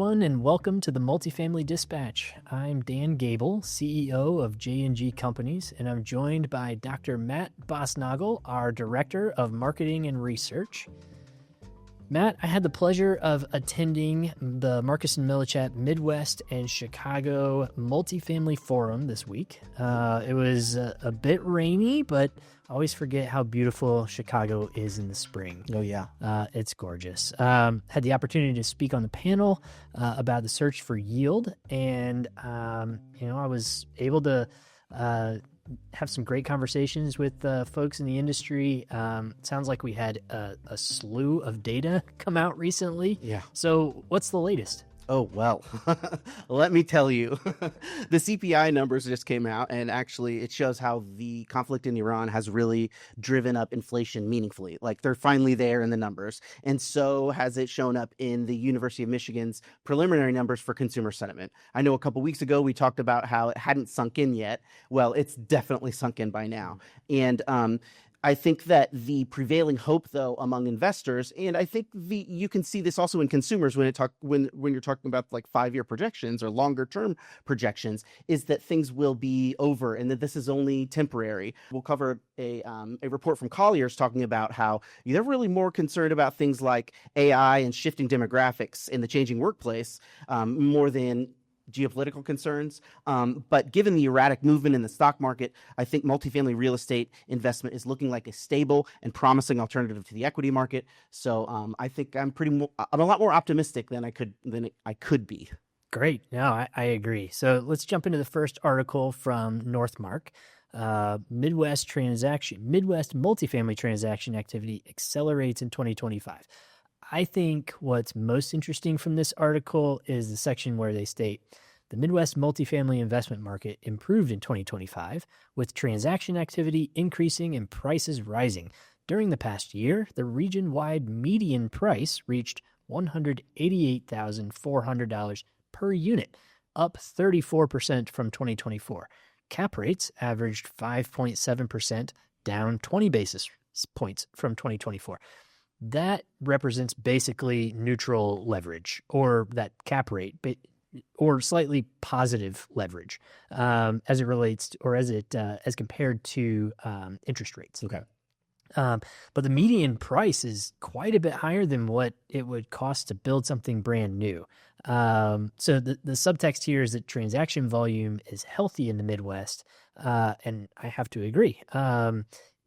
everyone, and welcome to the Multifamily Dispatch. I'm Dan Gable, CEO of J+G Companies, and I'm joined by Dr. Matt Bastnagel, our Director of Marketing and Research. Matt, I had the pleasure of attending the Marcus & Millichap Midwest and Chicago Multifamily Forum this week. It was a bit rainy, but I always forget how beautiful Chicago is in the spring. Oh, yeah. It's gorgeous. Had the opportunity to speak on the panel about the search for yield, and I was able to have some great conversations with folks in the industry. Sounds like we had a slew of data come out recently. Yeah. So what's the latest? Oh, well, let me tell you, the CPI numbers just came out, and actually it shows how the conflict in Iran has really driven up inflation meaningfully. Like, they're finally there in the numbers. And so has it shown up in the University of Michigan's preliminary numbers for consumer sentiment. I know a couple weeks ago we talked about how it hadn't sunk in yet. Well, it's definitely sunk in by now. And I think that the prevailing hope, though, among investors, and I think you can see this also in consumers when you're talking about like 5-year projections or longer term projections, is that things will be over and that this is only temporary. We'll cover a report from Collier's talking about how they're really more concerned about things like AI and shifting demographics in the changing workplace more than geopolitical concerns. But given the erratic movement in the stock market, I think multifamily real estate investment is looking like a stable and promising alternative to the equity market. So I think I'm a lot more optimistic than I could be. Great. No, I agree. So let's jump into the first article from Northmark. Midwest multifamily transaction activity accelerates in 2025. I think what's most interesting from this article is the section where they state the Midwest multifamily investment market improved in 2025, with transaction activity increasing and prices rising. During the past year, the region-wide median price reached $188,400 per unit, up 34% from 2024. Cap rates averaged 5.7%, down 20 basis points from 2024. That represents basically neutral leverage, or that cap rate, or slightly positive leverage as it relates to, or as compared to interest rates. Okay. But the median price is quite a bit higher than what it would cost to build something brand new. So the subtext here is that transaction volume is healthy in the Midwest, and I have to agree.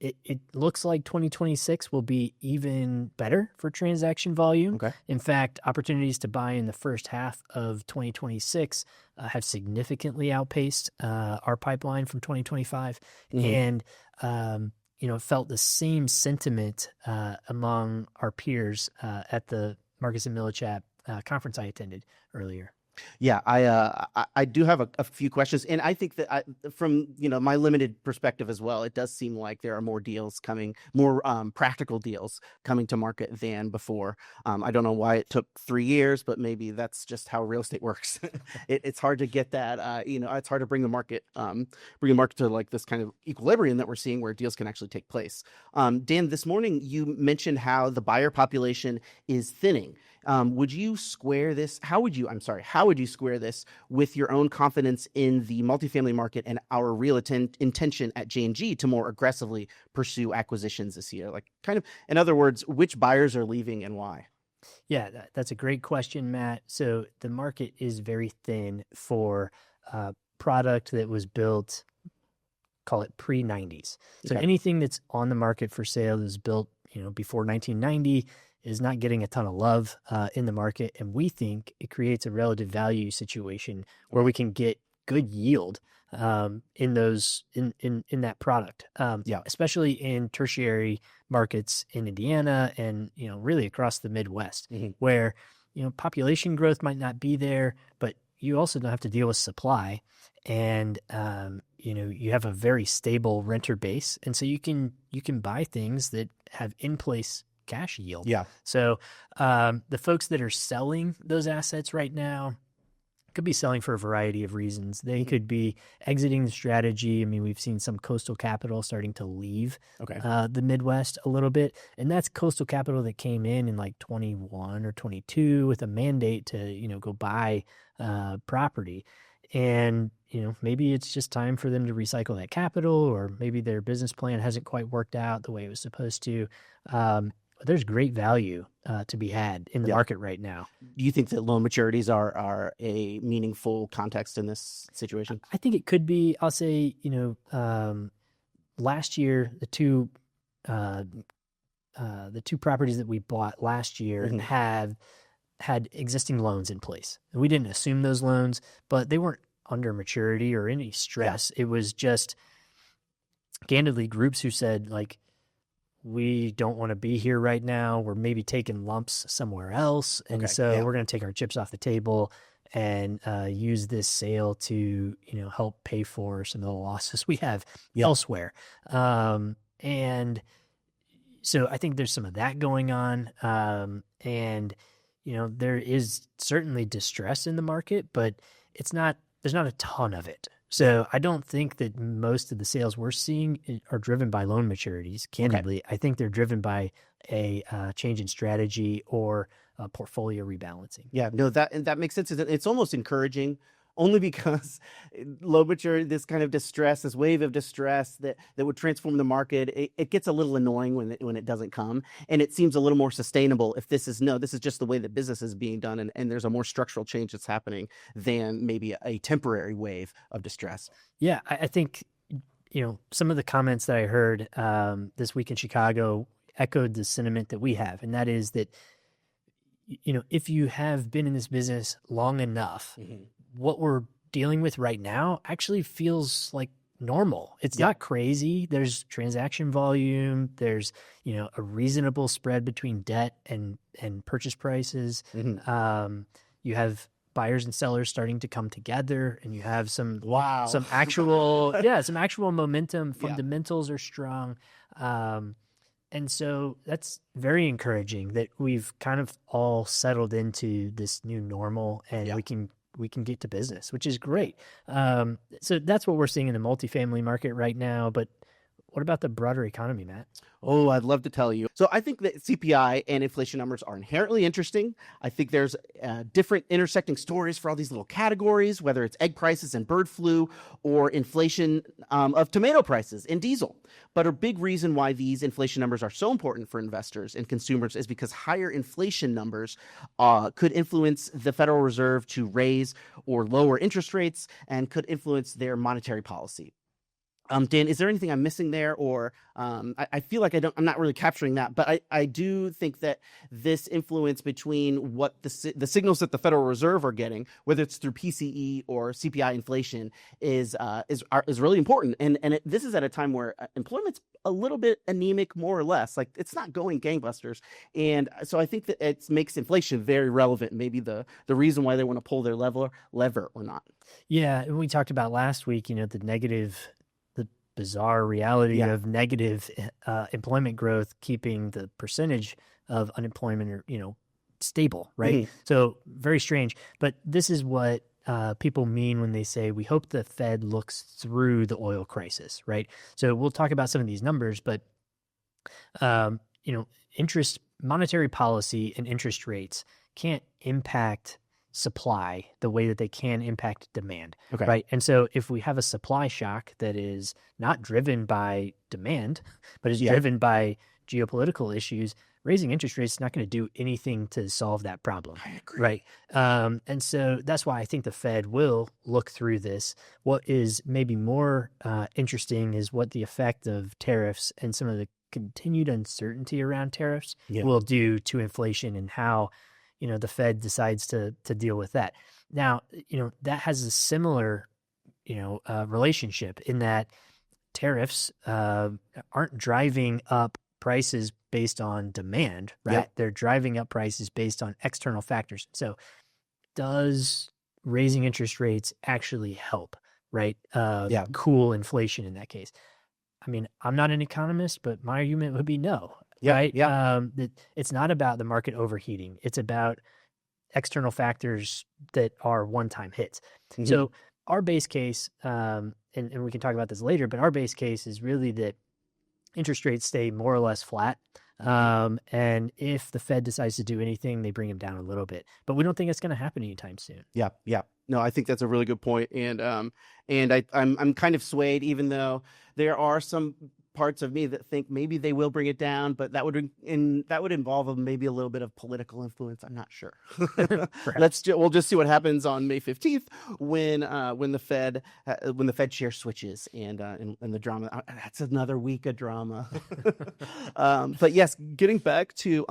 It looks like 2026 will be even better for transaction volume. Okay. In fact, opportunities to buy in the first half of 2026 have significantly outpaced our pipeline from 2025. Mm-hmm. And, felt the same sentiment among our peers at the Marcus & Millichap conference I attended earlier. Yeah, I do have a few questions, and I think that from my limited perspective as well, it does seem like there are more deals coming, more practical deals coming to market than before. I don't know why it took 3 years, but maybe that's just how real estate works. It's hard to get that. It's hard to bring the market to like this kind of equilibrium that we're seeing, where deals can actually take place. Dan, this morning you mentioned how the buyer population is thinning. Would you square this? How would you square this with your own confidence in the multifamily market and our real intention at J+G to more aggressively pursue acquisitions this year? Like, kind of, in other words, which buyers are leaving and why? Yeah, that's a great question, Matt. So the market is very thin for product that was built, call it pre-90s. So anything that's on the market for sale that was built, before 1990 is not getting a ton of love in the market, and we think it creates a relative value situation where we can get good yield in that product. Especially in tertiary markets in Indiana and really across the Midwest, mm-hmm. where population growth might not be there, but you also don't have to deal with supply, and you have a very stable renter base, and so you can buy things that have in place cash yield. Yeah. So the folks that are selling those assets right now, Could be selling for a variety of reasons. They could be exiting the strategy. I mean, we've seen some coastal capital starting to leave Okay. the Midwest a little bit. And that's coastal capital that came in like 21 or 22 with a mandate to, go buy property. And, maybe it's just time for them to recycle that capital, or maybe their business plan hasn't quite worked out the way it was supposed to. There's great value to be had in the Yeah. market right now. Do you think that loan maturities are a meaningful context in this situation? I think it could be. I'll say, last year, the two properties that we bought last year Mhm. have had existing loans in place. We didn't assume those loans, but they weren't under maturity or any stress. It was just candidly groups who said, like, we don't want to be here right now. We're maybe taking lumps somewhere else. And Okay, so yeah. we're going to take our chips off the table and use this sale to, help pay for some of the losses we have elsewhere. And so I think there's some of that going on. And, there is certainly distress in the market, but there's not a ton of it. So I don't think that most of the sales we're seeing are driven by loan maturities, candidly. I think they're driven by a change in strategy or portfolio rebalancing. Yeah, no, that makes sense. It's almost encouraging, only because low maturity, this kind of distress, this wave of distress that would transform the market, it gets a little annoying when it doesn't come, and it seems a little more sustainable if this is just the way that business is being done, and there's a more structural change that's happening than maybe a temporary wave of distress. Yeah, I think some of the comments that I heard this week in Chicago echoed the sentiment that we have, and that is that if you have been in this business long enough, what we're dealing with right now actually feels like normal. It's not crazy. There's transaction volume. There's, a reasonable spread between debt and purchase prices. You have buyers and sellers starting to come together, and you have some actual momentum. Fundamentals are strong. And so that's very encouraging that we've kind of all settled into this new normal, and we can get to business, which is great. So that's what we're seeing in the multifamily market right now. But what about the broader economy, Matt? Oh, I'd love to tell you. So I think that CPI and inflation numbers are inherently interesting. I think there's different intersecting stories for all these little categories, whether it's egg prices and bird flu or inflation of tomato prices and diesel. But a big reason why these inflation numbers are so important for investors and consumers is because higher inflation numbers could influence the Federal Reserve to raise or lower interest rates and could influence their monetary policy. Dan, is there anything I'm missing there, or I feel like I'm not really capturing that, but I do think that this influence between what the signals that the Federal Reserve are getting, whether it's through PCE or CPI inflation, is really important. And this is at a time where employment's a little bit anemic, more or less. Like, it's not going gangbusters, and so I think that it makes inflation very relevant. Maybe the reason why they want to pull their lever or not. Yeah, and we talked about last week. The bizarre reality of negative employment growth, keeping the percentage of unemployment stable, right? So very strange. But this is what people mean when they say we hope the Fed looks through the oil crisis, right? So we'll talk about some of these numbers, but monetary policy and interest rates can't impact supply the way that they can impact demand, right? And so if we have a supply shock that is not driven by demand, but is driven by geopolitical issues, raising interest rates is not going to do anything to solve that problem. I agree. Right. And so that's why I think the Fed will look through this. What is maybe more interesting is what the effect of tariffs and some of the continued uncertainty around tariffs will do to inflation, and how the Fed decides to deal with that. Now, that has a similar, relationship in that tariffs aren't driving up prices based on demand, right? They're driving up prices based on external factors. So does raising interest rates actually help, right? Cool inflation in that case. I mean, I'm not an economist, but my argument would be no. Right? It's not about the market overheating. It's about external factors that are one-time hits. Mhm. So our base case, and we can talk about this later, but our base case is really that interest rates stay more or less flat. And if the Fed decides to do anything, they bring them down a little bit. But we don't think it's going to happen anytime soon. Yeah, yeah. No, I think that's a really good point. And I'm kind of swayed, even though there are some parts of me that think maybe they will bring it down, but that would involve maybe a little bit of political influence. I'm not sure. We'll just see what happens on May 15th when the Fed chair switches and the drama. That's another week of drama. But yes, getting back to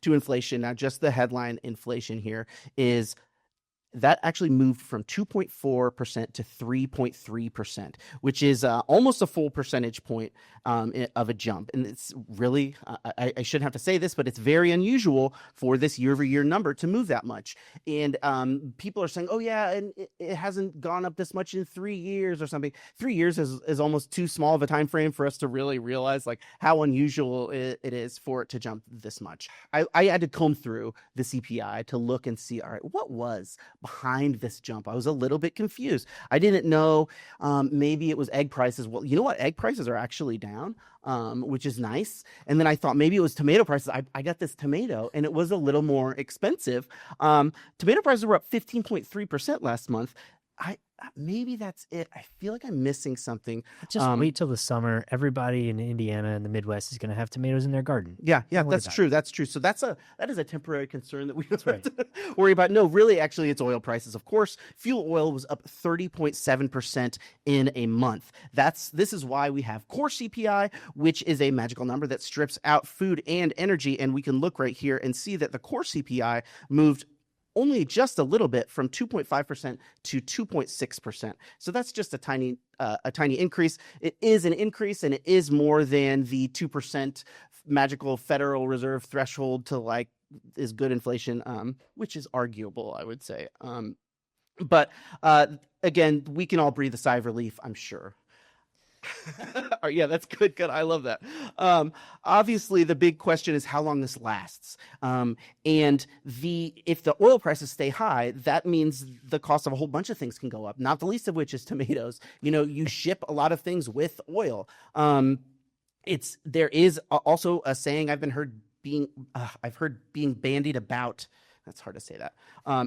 inflation now, just the headline inflation here is that actually moved from 2.4% to 3.3%, which is almost a full percentage point of a jump. And it's really, I shouldn't have to say this, but it's very unusual for this year-over-year number to move that much. And people are saying, oh, yeah, and it hasn't gone up this much in 3 years or something. 3 years is almost too small of a time frame for us to really realize like how unusual it is for it to jump this much. I had to comb through the CPI to look and see, all right, what was behind this jump? I was a little bit confused. I didn't know. Maybe it was egg prices. Well, you know what? Egg prices are actually down, which is nice. And then I thought maybe it was tomato prices. I got this tomato and it was a little more expensive. Tomato prices were up 15.3% last month. Maybe that's it. I feel like I'm missing something. Just wait till the summer. Everybody in Indiana and the Midwest is going to have tomatoes in their garden. Yeah, that's true. That's true. So that is a temporary concern that we don't have to worry about. No, really, actually, it's oil prices. Of course, fuel oil was up 30.7% in a month. This is why we have core CPI, which is a magical number that strips out food and energy. And we can look right here and see that the core CPI moved only just a little bit from 2.5% to 2.6%. So that's just a tiny increase. It is an increase, and it is more than the 2% magical Federal Reserve threshold to like is good inflation, which is arguable, I would say. But again, we can all breathe a sigh of relief, I'm sure. Yeah, that's good. Good. I love that. Obviously, the big question is how long this lasts. And if the oil prices stay high, that means the cost of a whole bunch of things can go up, not the least of which is tomatoes. You ship a lot of things with oil. There is also a saying I've heard being bandied about. That's hard to say that.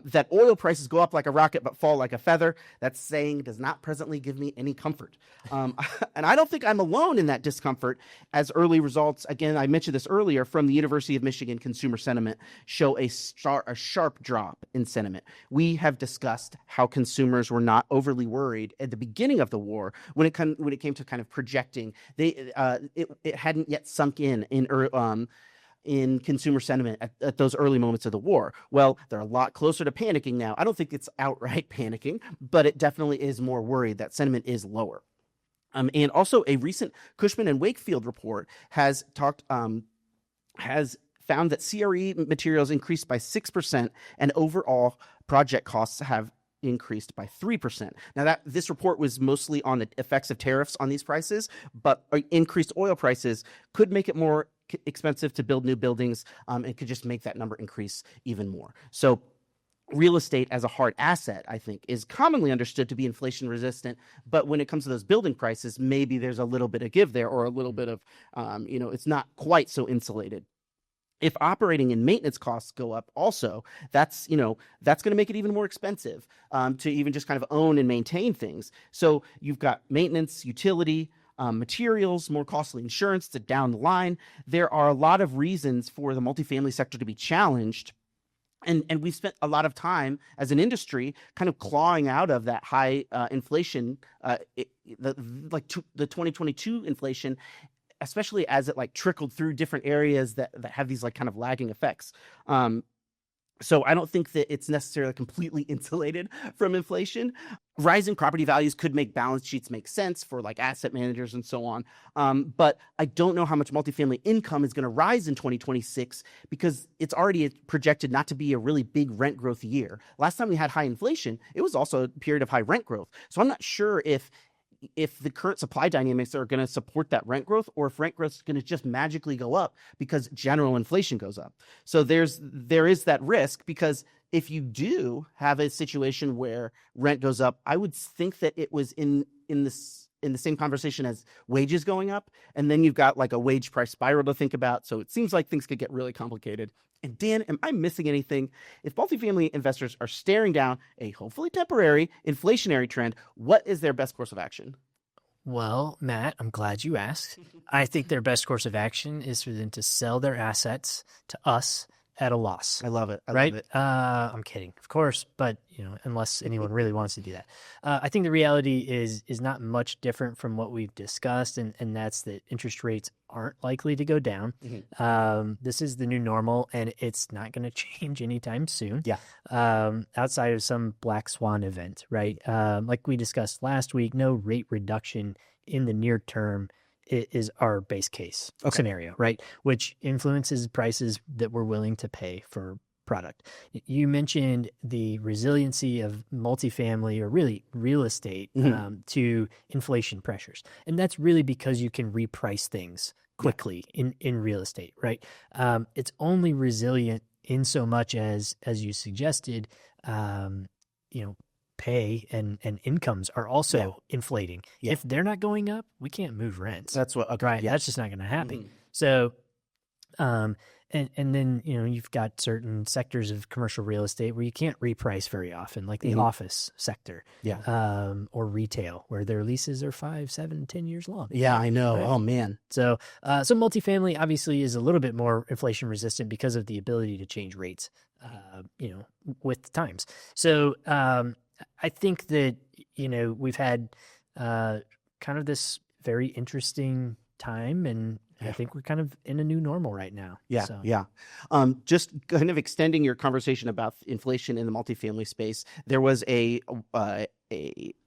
That oil prices go up like a rocket but fall like a feather. That saying does not presently give me any comfort. And I don't think I'm alone in that discomfort, as early results, again, I mentioned this earlier, from the University of Michigan Consumer Sentiment show a sharp drop in sentiment. We have discussed how consumers were not overly worried at the beginning of the war when it came to kind of projecting. It hadn't yet sunk in consumer sentiment at those early moments of the war. Well, they're a lot closer to panicking now. I don't think it's outright panicking, but it definitely is more worried that sentiment is lower. And also a recent Cushman and Wakefield report has found that CRE materials increased by 6% and overall project costs have increased by 3%. Now, this report was mostly on the effects of tariffs on these prices, but increased oil prices could make it more expensive to build new buildings, and could just make that number increase even more. So real estate as a hard asset, I think, is commonly understood to be inflation resistant. But when it comes to those building prices, maybe there's a little bit of give there, or a little bit of, it's not quite so insulated. If operating and maintenance costs go up also, that's going to make it even more expensive to even just kind of own and maintain things. So you've got maintenance, utility, materials, more costly insurance to down the line. There are a lot of reasons for the multifamily sector to be challenged. And we've spent a lot of time as an industry kind of clawing out of that high inflation, the 2022 inflation, especially as it like trickled through different areas that have these like kind of lagging effects. So I don't think that it's necessarily completely insulated from inflation. Rising property values could make balance sheets make sense for like asset managers and so on. But I don't know how much multifamily income is going to rise in 2026 because it's already projected not to be a really big rent growth year. Last time we had high inflation, it was also a period of high rent growth. So I'm not sure if if the current supply dynamics are going to support that rent growth, or if rent growth is going to just magically go up because general inflation goes up. So there is that risk, because if you do have a situation where rent goes up, I would think that it was in the same conversation as wages going up. And then you've got like a wage price spiral to think about. So it seems like things could get really complicated. And Dan, am I missing anything? If multifamily investors are staring down a hopefully temporary inflationary trend, what is their best course of action? Well, Matt, I'm glad you asked. I think their best course of action is for them to sell their assets to us at a loss. I love it. I right? love it. I'm kidding, of course, but unless anyone really wants to do that. I think the reality is not much different from what we've discussed, and that's that interest rates aren't likely to go down. This is the new normal, and it's not going to change anytime soon. Yeah. Outside of some black swan event, right? Like we discussed last week, no rate reduction in the near term is our base case scenario, right? Which influences prices that we're willing to pay for product. You mentioned the resiliency of multifamily, or really real estate, to inflation pressures. And that's really because you can reprice things quickly in real estate, right? It's only resilient in so much as you suggested, pay and incomes are also inflating. If they're not going up, we can't move rents. That's what, right? That's just not going to happen. So, and then you've got certain sectors of commercial real estate where you can't reprice very often, like the office sector, or retail, where their leases are 5, 7, 10 years long. Yeah, I know. Right? Oh man. So multifamily obviously is a little bit more inflation resistant because of the ability to change rates, with the times. So, I think that, we've had kind of this very interesting time, and I think we're kind of in a new normal right now. Yeah, so. yeah. Just kind of extending your conversation about inflation in the multifamily space, there was a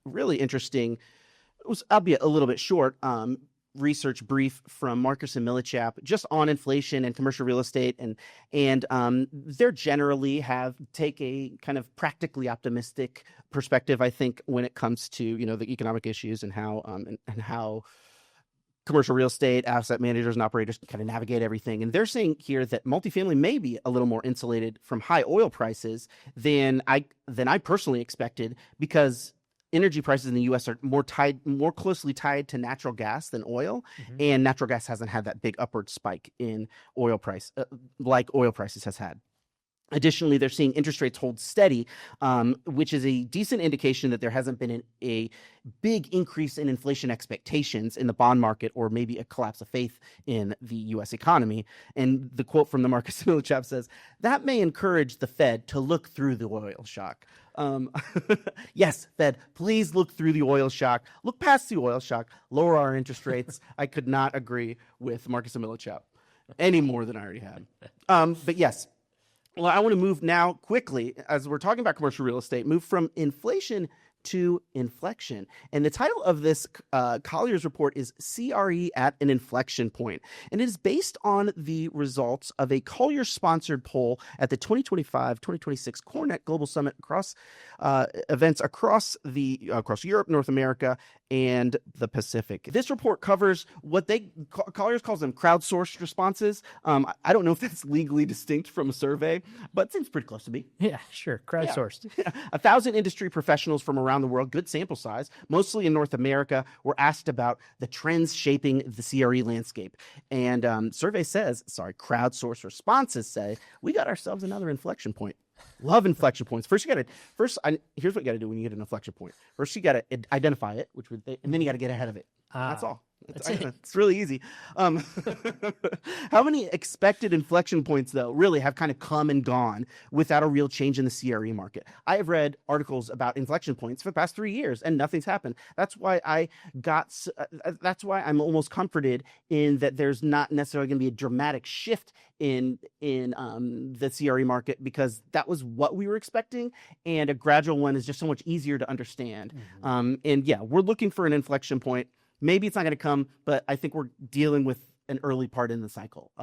really interesting, it was albeit a little bit short, research brief from Marcus and Millichap just on inflation and commercial real estate, and they're generally take a kind of practically optimistic perspective, I think, when it comes to the economic issues and how how commercial real estate asset managers and operators kind of navigate everything. And they're saying here that multifamily may be a little more insulated from high oil prices than I personally expected, because energy prices in the U.S. are more closely tied to natural gas than oil, and natural gas hasn't had that big upward spike in oil price like oil prices has had. Additionally, they're seeing interest rates hold steady, which is a decent indication that there hasn't been a big increase in inflation expectations in the bond market, or maybe a collapse of faith in the U.S. economy. And the quote from the Marcus Millichap says, "That may encourage the Fed to look through the oil shock." Yes, Fed, please look through the oil shock. Look past the oil shock. Lower our interest rates. I could not agree with Marcus and Millichap any more than I already had. But yes. Well, I want to move now quickly, as we're talking about commercial real estate, move from inflation to inflection. And the title of this Collier's report is CRE at an Inflection Point. And it is based on the results of a Collier-sponsored poll at the 2025-2026 CoreNet Global Summit across events across Europe, North America, and the Pacific. This report covers what Colliers calls them crowdsourced responses. I don't know if that's legally distinct from a survey, but it seems pretty close to me. Yeah, sure. Crowdsourced. Yeah. 1,000 industry professionals from around the world, good sample size, mostly in North America, were asked about the trends shaping the CRE landscape. And crowdsourced responses say, we got ourselves another inflection point. Love inflection points. Here's what you got to do when you get an inflection point. First, you got to identify it, and then you got to get ahead of it. That's all. It's really easy. How many expected inflection points, though, really have kind of come and gone without a real change in the CRE market? I have read articles about inflection points for the past 3 years, and nothing's happened. That's why I'm almost comforted in that there's not necessarily going to be a dramatic shift in the CRE market, because that was what we were expecting, and a gradual one is just so much easier to understand. We're looking for an inflection point. Maybe it's not going to come, but I think we're dealing with an early part in the cycle.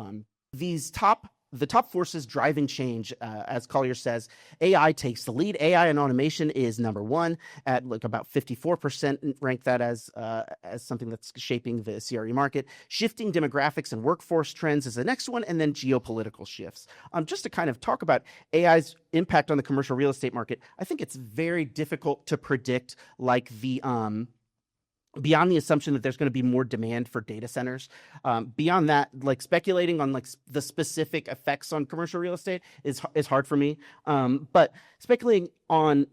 These top the top forces driving change, as Collier says, AI takes the lead. AI and automation is number one at like about 54%, rank that as something that's shaping the CRE market. Shifting demographics and workforce trends is the next one, and then geopolitical shifts. Just to kind of talk about AI's impact on the commercial real estate market, I think it's very difficult to predict, like beyond the assumption that there's going to be more demand for data centers. Beyond that, like speculating on like the specific effects on commercial real estate is hard for me. But speculating on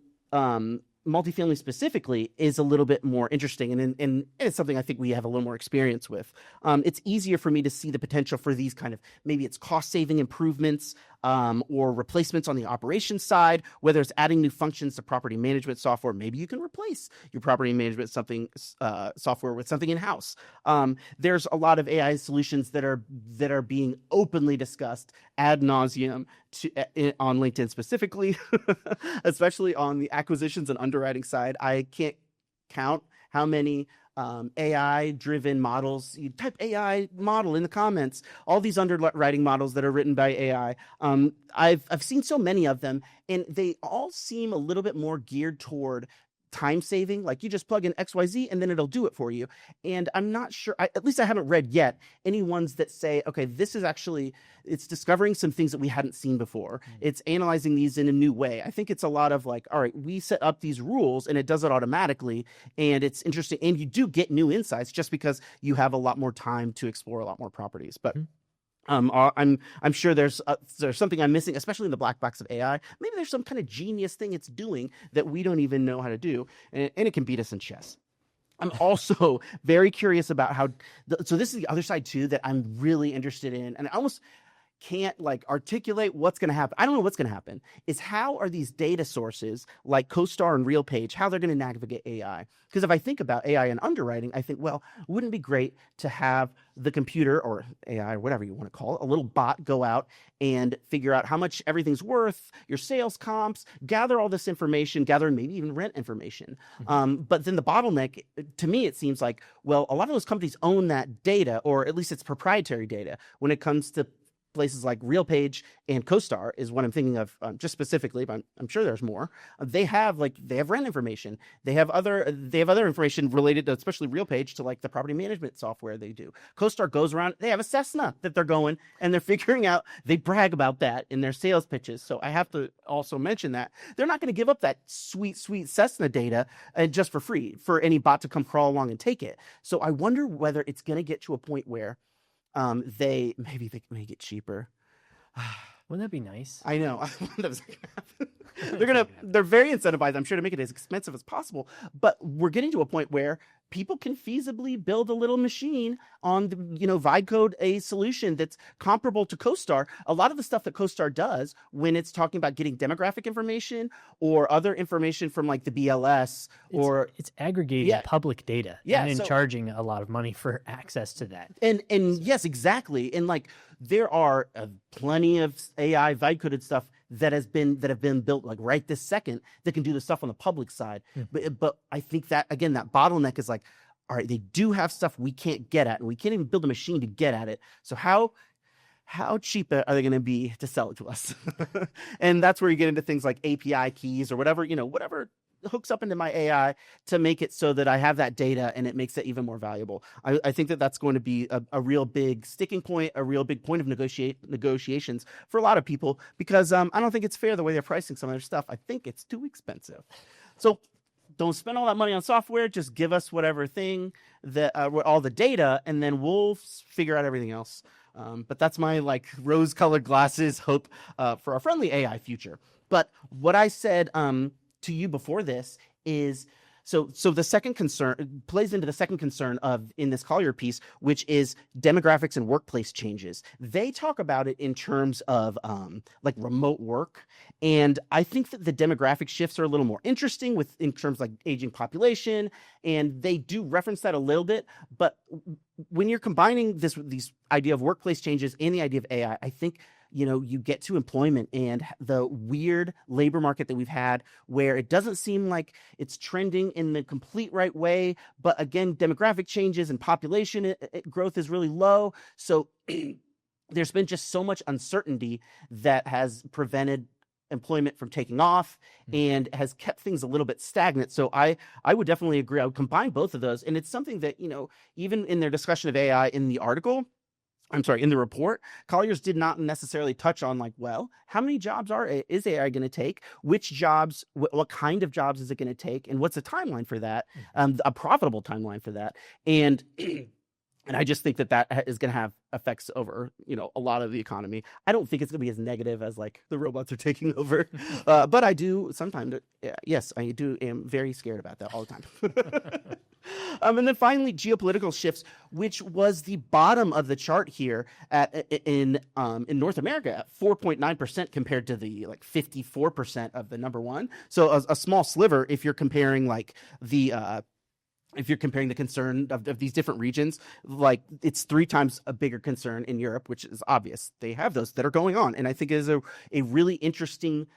multifamily specifically is a little bit more interesting, and it's something I think we have a little more experience with. It's easier for me to see the potential for these kind of, maybe it's cost saving improvements or replacements on the operations side, whether it's adding new functions to property management software. Maybe you can replace your property management software with something in-house. There's a lot of AI solutions that are being openly discussed ad nauseum on LinkedIn specifically, especially on the acquisitions and underwriting side. I can't count how many AI-driven models. You type AI model in the comments, all these underwriting models that are written by AI. I've seen so many of them, and they all seem a little bit more geared toward time saving. Like, you just plug in XYZ and then it'll do it for you. And I'm not sure, at least I haven't read yet any ones that say, okay, this is actually, it's discovering some things that we hadn't seen before. It's analyzing these in a new way. I think it's a lot of like, all right, we set up these rules and it does it automatically. And it's interesting. And you do get new insights just because you have a lot more time to explore a lot more properties. But I'm sure there's something I'm missing, especially in the black box of AI. Maybe there's some kind of genius thing it's doing that we don't even know how to do, and it can beat us in chess. I'm also very curious about how. So this is the other side too that I'm really interested in, and I almost can't like articulate what's going to happen. I don't know what's going to happen. Is how are these data sources like CoStar and RealPage, how they're going to navigate AI? Because if I think about AI and underwriting, I think, well, wouldn't it be great to have the computer or AI or whatever you want to call it, a little bot go out and figure out how much everything's worth, your sales comps, gather all this information, gather and maybe even rent information. But then the bottleneck, to me, it seems like, well, a lot of those companies own that data, or at least it's proprietary data when it comes to places like RealPage and CoStar is what I'm thinking of, just specifically, but I'm sure there's more. They have rent information. They have other information related to, especially RealPage, to like the property management software they do. CoStar goes around, they have a Cessna that they're going, and they're figuring out, they brag about that in their sales pitches. So I have to also mention that they're not going to give up that sweet Cessna data just for free for any bot to come crawl along and take it. So I wonder whether it's going to get to a point where they maybe they can make it cheaper. Wouldn't that be nice? I know. They're very incentivized, I'm sure, to make it as expensive as possible. But we're getting to a point where people can feasibly build a little machine on the, vibe code a solution that's comparable to CoStar. A lot of the stuff that CoStar does when it's talking about getting demographic information or other information from like the BLS, it's aggregating public data and then charging a lot of money for access to that. And yes, exactly. And like there are plenty of AI vibe coded stuff that have been built like right this second that can do the stuff on the public side. But I think that, again, that bottleneck is like, all right, they do have stuff we can't get at, and we can't even build a machine to get at it. So how cheap are they going to be to sell it to us? And that's where you get into things like API keys or whatever hooks up into my AI to make it so that I have that data and it makes it even more valuable. I think that that's going to be a real big sticking point, a real big point of negotiations for a lot of people, because I don't think it's fair the way they're pricing some of their stuff. I think it's too expensive. So don't spend all that money on software. Just give us whatever thing that all the data, and then we'll figure out everything else. But that's my like rose-colored glasses hope for a friendly AI future. But what I said to you before this is, so the second concern plays into the second concern in this Collier piece, which is demographics and workplace changes. They talk about it in terms of like remote work, and I think that the demographic shifts are a little more interesting in terms like aging population, and they do reference that a little bit. But when you're combining these idea of workplace changes and the idea of AI, I think you get to employment and the weird labor market that we've had, where it doesn't seem like it's trending in the complete right way. But again, demographic changes and population growth is really low. So there's been just so much uncertainty that has prevented employment from taking off and has kept things a little bit stagnant. So I would definitely agree. I would combine both of those. And it's something that, even in their discussion of AI in the in the report, Colliers did not necessarily touch on how many jobs is AI going to take? Which jobs, what kind of jobs is it going to take? And what's a timeline for that? A profitable timeline for that. And I just think that is going to have effects over, a lot of the economy. I don't think it's going to be as negative as the robots are taking over. But I do sometimes, yes, I am very scared about that all the time. And then finally, geopolitical shifts, which was the bottom of the chart here in North America at 4.9% compared to the 54% of the number one. So a small sliver if you're comparing the concern of these different regions, it's 3 times a bigger concern in Europe, which is obvious. They have those that are going on. And I think it is a really interesting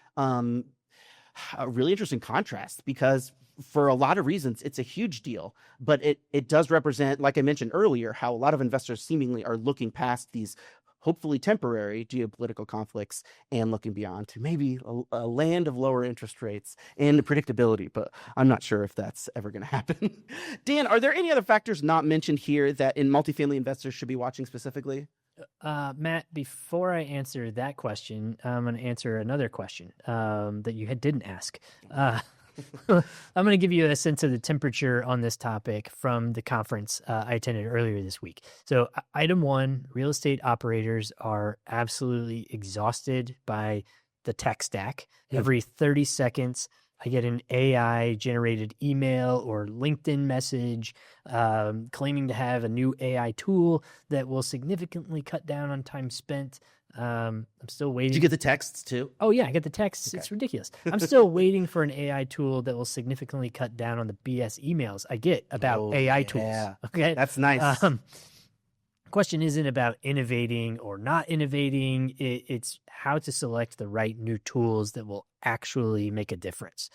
contrast, because for a lot of reasons, it's a huge deal, but it does represent, like I mentioned earlier, how a lot of investors seemingly are looking past these hopefully temporary geopolitical conflicts and looking beyond to maybe a land of lower interest rates and predictability, but I'm not sure if that's ever going to happen. Dan, are there any other factors not mentioned here that in multifamily investors should be watching specifically? Matt, before I answer that question, I'm going to answer another question that you didn't ask. I'm going to give you a sense of the temperature on this topic from the conference I attended earlier this week. So item 1, real estate operators are absolutely exhausted by the tech stack. Yeah. Every 30 seconds, I get an AI-generated email or LinkedIn message claiming to have a new AI tool that will significantly cut down on time spent. I'm still waiting. Did you get the texts too? Oh, yeah, I get the texts. Okay. It's ridiculous. I'm still waiting for an AI tool that will significantly cut down on the BS emails I get about AI tools. Okay, that's nice. Question isn't about innovating or not innovating. It's how to select the right new tools that will actually make a difference,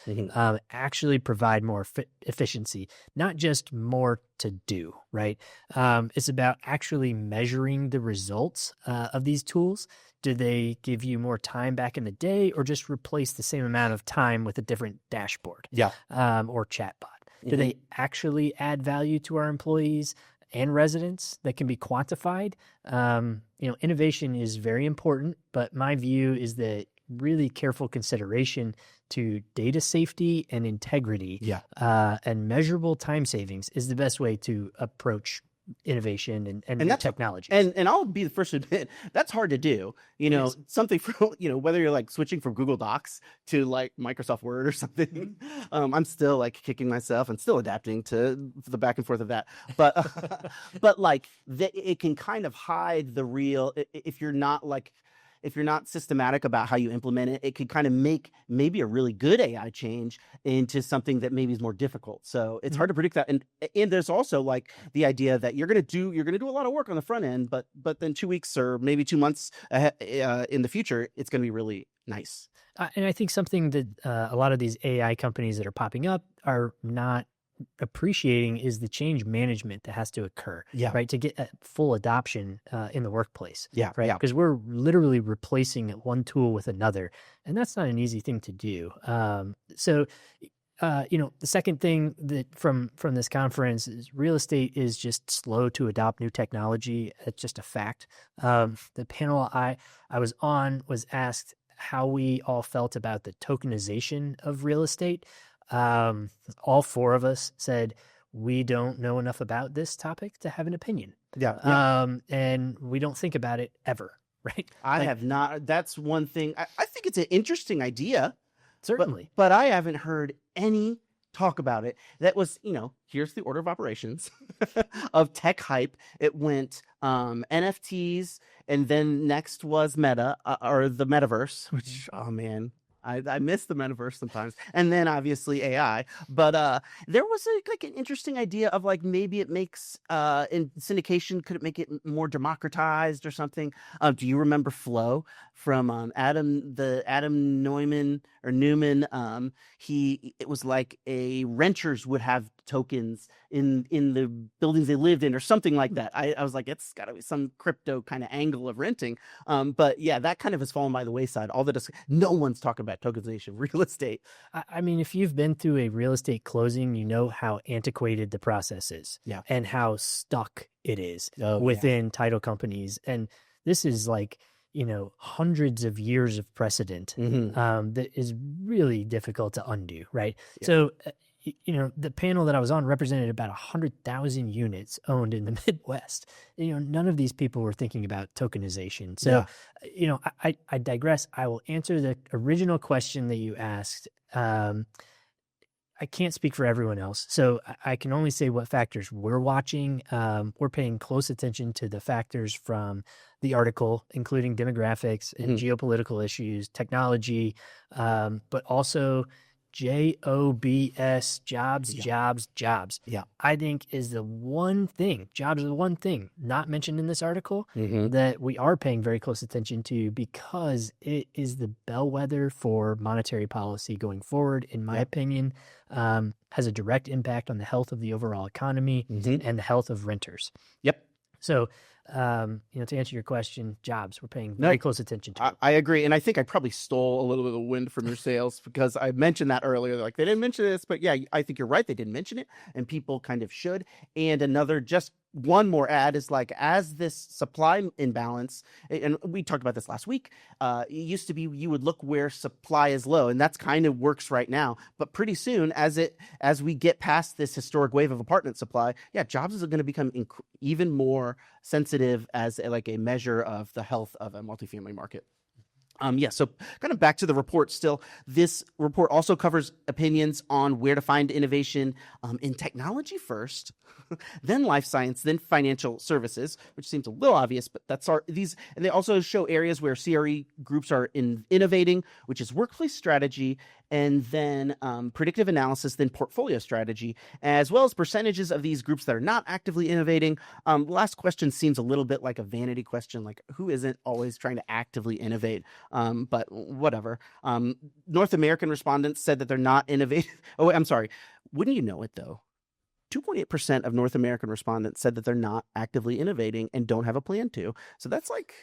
actually provide more efficiency, not just more to do, right? It's about actually measuring the results of these tools. Do they give you more time back in the day, or just replace the same amount of time with a different dashboard or chatbot? Do they actually add value to our employees and residents that can be quantified? Innovation is very important, but my view is that really careful consideration to data safety and integrity and measurable time savings is the best way to approach innovation and technology. And I'll be the first to admit that's hard to do. Something from whether you're switching from Google Docs to Microsoft Word or something. I'm still kicking myself and still adapting to the back and forth of that. But it can kind of hide the real if you're not systematic about how you implement it. It could kind of make maybe a really good AI change into something that maybe is more difficult. So it's hard to predict that. And there's also the idea that you're gonna do a lot of work on the front end, but then 2 weeks or maybe 2 months in the future, it's gonna be really nice. And I think something that a lot of these AI companies that are popping up are not appreciating is the change management that has to occur, right, to get full adoption in the workplace, right? Because we're literally replacing one tool with another, and that's not an easy thing to do. So the second thing that from this conference is real estate is just slow to adopt new technology. It's just a fact. The panel I was on was asked how we all felt about the tokenization of real estate. All 4 of us said we don't know enough about this topic to have an opinion. And we don't think about it ever, right? I have not. That's one thing. I think it's an interesting idea. Certainly. But I haven't heard any talk about it. That was, here's the order of operations of tech hype. It went NFTs, and then next was Meta or the metaverse, which, oh man, I miss the metaverse sometimes. And then obviously AI. But there was an interesting idea of maybe it makes in syndication, could it make it more democratized or something? Do you remember Flow from Adam Neumann? It was renters would have tokens in the buildings they lived in or something like that. I was like, it's got to be some crypto kind of angle of renting. But yeah, that kind of has fallen by the wayside. No one's talking about tokenization of real estate. I mean, if you've been through a real estate closing, you know how antiquated the process is, Yeah. and how stuck it is within title companies. And this is like, hundreds of years of precedent that is really difficult to undo, right? Yeah. So, the panel that I was on represented about 100,000 units owned in the Midwest. None of these people were thinking about tokenization. So, I digress. I will answer the original question that you asked. I can't speak for everyone else, so I can only say what factors we're watching. We're paying close attention to the factors from the article, including demographics and geopolitical issues, technology, but also JOBS, jobs. Yeah. I think jobs is the one thing not mentioned in this article that we are paying very close attention to, because it is the bellwether for monetary policy going forward, in my opinion. Has a direct impact on the health of the overall economy and the health of renters. Yep. So, to answer your question, jobs, we're paying very close attention to. I agree. And I think I probably stole a little bit of the wind from your sails, because I mentioned that earlier. Like, they didn't mention this, but yeah, I think you're right. They didn't mention it, and people kind of should. And just one more ad is like, as this supply imbalance, and we talked about this last week, it used to be you would look where supply is low, and that's kind of works right now. But pretty soon, as we get past this historic wave of apartment supply, jobs is going to become even more sensitive as a measure of the health of a multifamily market. So kind of back to the report still. This report also covers opinions on where to find innovation in technology first, then life science, then financial services, which seems a little obvious, but and they also show areas where CRE groups are innovating, which is workplace strategy, and then predictive analysis, then portfolio strategy, as well as percentages of these groups that are not actively innovating. Last question seems a little bit like a vanity question, like who isn't always trying to actively innovate? But whatever. North American respondents said that they're not innovative. Oh, I'm sorry. Wouldn't you know it, though? 2.8% of North American respondents said that they're not actively innovating and don't have a plan to. So that's like,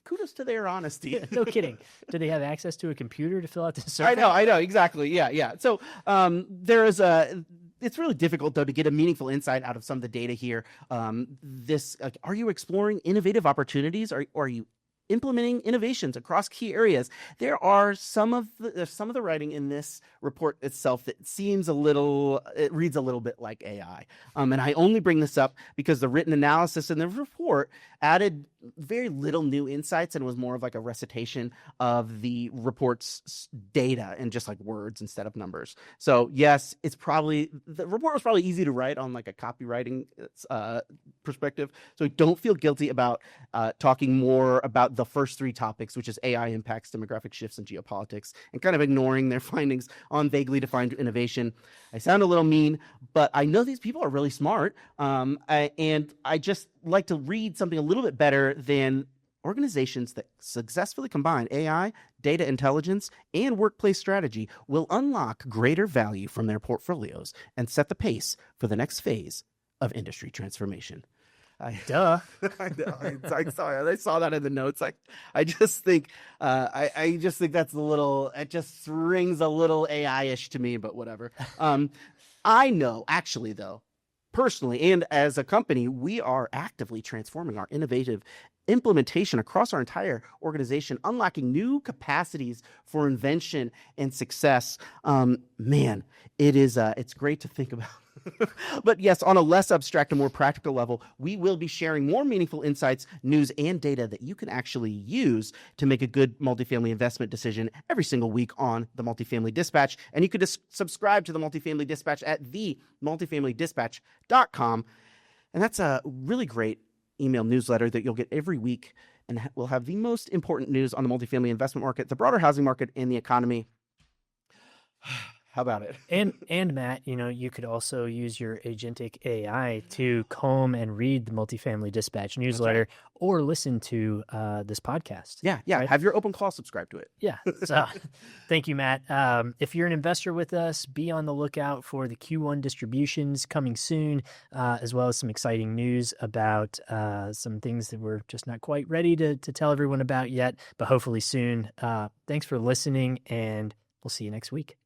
kudos to their honesty. No kidding. Do they have access to a computer to fill out the survey? I know. Exactly. Yeah. So it's really difficult, though, to get a meaningful insight out of some of the data here. Are you exploring innovative opportunities? Or are you implementing innovations across key areas? There are some of the writing in this report itself that it reads a little bit like AI. And I only bring this up because the written analysis in the report added very little new insights and was more of like a recitation of the report's data and just like words instead of numbers. So yes, the report was probably easy to write on like a copywriting perspective. So don't feel guilty about talking more about the first three topics, which is AI impacts, demographic shifts, and geopolitics, and kind of ignoring their findings on vaguely defined innovation. I sound a little mean, but I know these people are really smart. And I just like to read something a little bit better than organizations that successfully combine AI, data intelligence, and workplace strategy will unlock greater value from their portfolios and set the pace for the next phase of industry transformation. Duh. I saw that in the notes. I just think that's it just rings a little AI-ish to me, but whatever. I know, actually, though, personally and as a company, we are actively transforming our innovative implementation across our entire organization, unlocking new capacities for invention and success. Man, it's great to think about. But yes, on a less abstract and more practical level, we will be sharing more meaningful insights, news, and data that you can actually use to make a good multifamily investment decision every single week on the Multifamily Dispatch. And you could just subscribe to the Multifamily Dispatch at themultifamilydispatch.com. And that's a really great email newsletter that you'll get every week, and will have the most important news on the multifamily investment market, the broader housing market, and the economy. How about it? And Matt, you could also use your agentic AI to comb and read the Multifamily Dispatch That's right. newsletter or listen to this podcast. Yeah, yeah. Right? Have your open call subscribe to it. Yeah. So thank you, Matt. If you're an investor with us, be on the lookout for the Q1 distributions coming soon, as well as some exciting news about some things that we're just not quite ready to tell everyone about yet, but hopefully soon. Thanks for listening, and we'll see you next week.